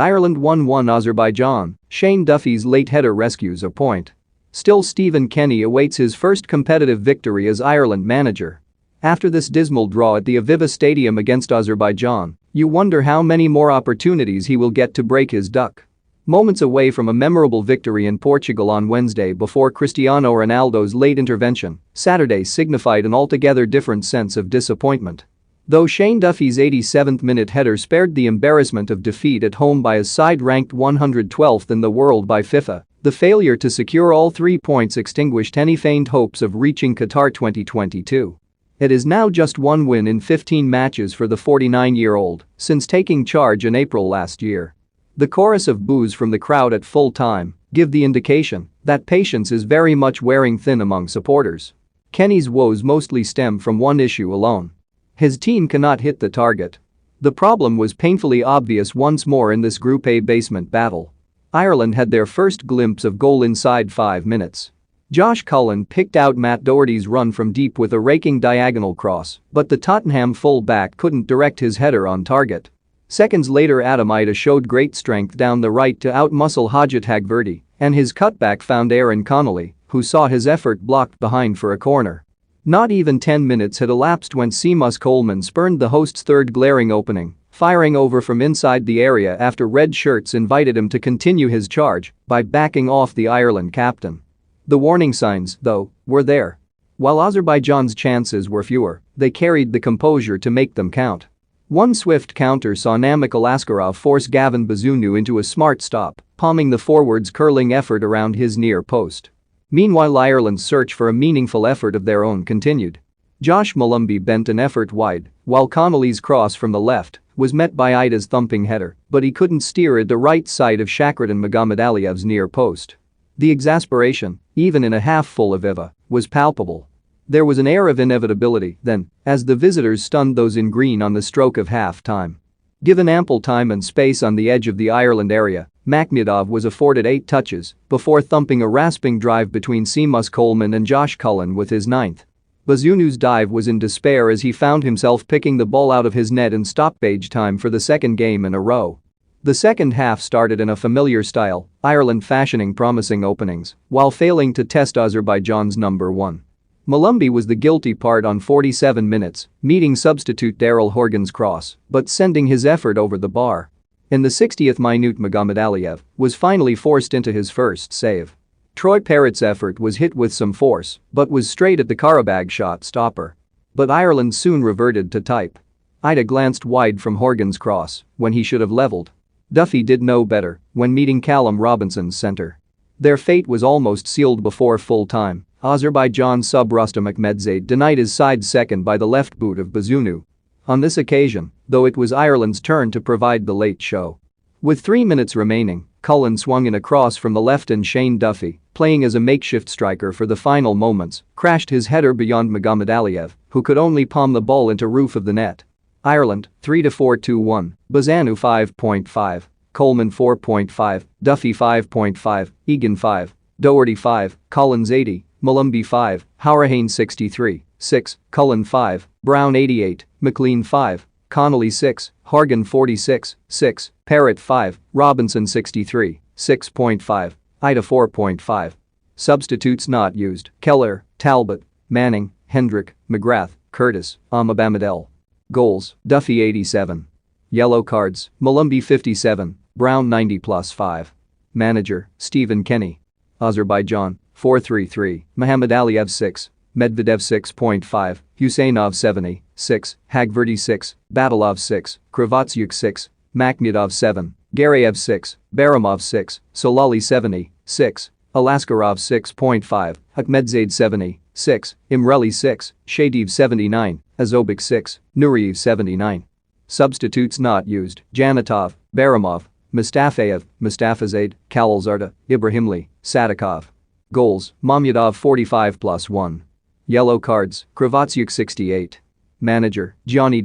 Ireland 1-1 Azerbaijan, Shane Duffy's late header rescues a point. Still, Stephen Kenny awaits his first competitive victory as Ireland manager. After this dismal draw at the Aviva Stadium against Azerbaijan, you wonder how many more opportunities he will get to break his duck. Moments away from a memorable victory in Portugal on Wednesday before Cristiano Ronaldo's late intervention, Saturday signified an altogether different sense of disappointment. Though Shane Duffy's 87th-minute header spared the embarrassment of defeat at home by a side ranked 112th in the world by FIFA, the failure to secure all 3 points extinguished any faint hopes of reaching Qatar 2022. It is now just one win in 15 matches for the 49-year-old since taking charge in April last year. The chorus of boos from the crowd at full time give the indication that patience is very much wearing thin among supporters. Kenny's woes mostly stem from one issue alone. His team cannot hit the target. The problem was painfully obvious once more in this Group A basement battle. Ireland had their first glimpse of goal inside 5 minutes. Josh Cullen picked out Matt Doherty's run from deep with a raking diagonal cross, but the Tottenham full-back couldn't direct his header on target. Seconds later, Adam Ida showed great strength down the right to outmuscle Hajat Hagverdi, and his cutback found Aaron Connolly, who saw his effort blocked behind for a corner. Not even 10 minutes had elapsed when Seamus Coleman spurned the host's third glaring opening, firing over from inside the area after red shirts invited him to continue his charge by backing off the Ireland captain. The warning signs, though, were there. While Azerbaijan's chances were fewer, they carried the composure to make them count. One swift counter saw Namikal Askarov force Gavin Bazunu into a smart stop, palming the forward's curling effort around his near post. Meanwhile, Ireland's search for a meaningful effort of their own continued. Josh Malumbi bent an effort wide, while Connolly's cross from the left was met by Ida's thumping header, but he couldn't steer it the right side of Shakhrudin Magomedaliyev's near post. The exasperation, even in a half-full Aviva, was palpable. There was an air of inevitability then, as the visitors stunned those in green on the stroke of half-time. Given ample time and space on the edge of the Ireland area, Makhmudov was afforded 8 touches before thumping a rasping drive between Seamus Coleman and Josh Cullen with his 9th. Bazunu's dive was in despair as he found himself picking the ball out of his net in stoppage time for the second game in a row. The second half started in a familiar style, Ireland fashioning promising openings while failing to test Azerbaijan's number 1. Malumbi was the guilty part on 47 minutes, meeting substitute Daryl Horgan's cross but sending his effort over the bar. In the 60th minute, Magomedaliyev was finally forced into his first save. Troy Parrott's effort was hit with some force but was straight at the Karabag shot stopper. But Ireland soon reverted to type. Ida glanced wide from Horgan's cross when he should have leveled. Duffy did no better when meeting Callum Robinson's centre. Their fate was almost sealed before full time. Azerbaijan sub Rustam Akhmedzade denied his side second by the left boot of Bazunu. On this occasion, though, it was Ireland's turn to provide the late show. With 3 minutes remaining, Cullen swung in a cross from the left and Shane Duffy, playing as a makeshift striker for the final moments, crashed his header beyond Magomedaliyev, who could only palm the ball into roof of the net. Ireland 3-4-2-1, Bazunu 5.5, Coleman 4.5, Duffy 5.5, Egan 5, Doherty 5, Collins 80, Malumbi 5, Hourahane 63, 6, Cullen 5, Brown 88, McLean 5, Connolly 6, Horgan 46, 6, Parrott 5, Robinson 63, 6.5, Ida 4.5. Substitutes not used: Keller, Talbot, Manning, Hendrick, McGrath, Curtis, Ahmabamidel. Goals: Duffy 87. Yellow cards: Malumbi 57, Brown 90+5. Manager: Stephen Kenny. Azerbaijan 4-3-3, Mohammedaliyev 6, Medvedev 6.5, Husseinov 70, 6, Hagverdi 6, Batalov 6, Kravatyuk 6, Makhmudov 7, Garayev 6, Baramov 6, Solali 70, 6, Alaskarov 6.5, Akhmedzade 70, 6, Imreli 6, Shadev 79, Azobik 6, Nureyev 79. Substitutes not used: Janatov, Baramov, Mustafayev, Mustafazade, Khalilzada, Ibrahimli, Sadikov. Goals: Mamyadov 45+1. Yellow cards: Kravatyuk 68. Manager: Gianni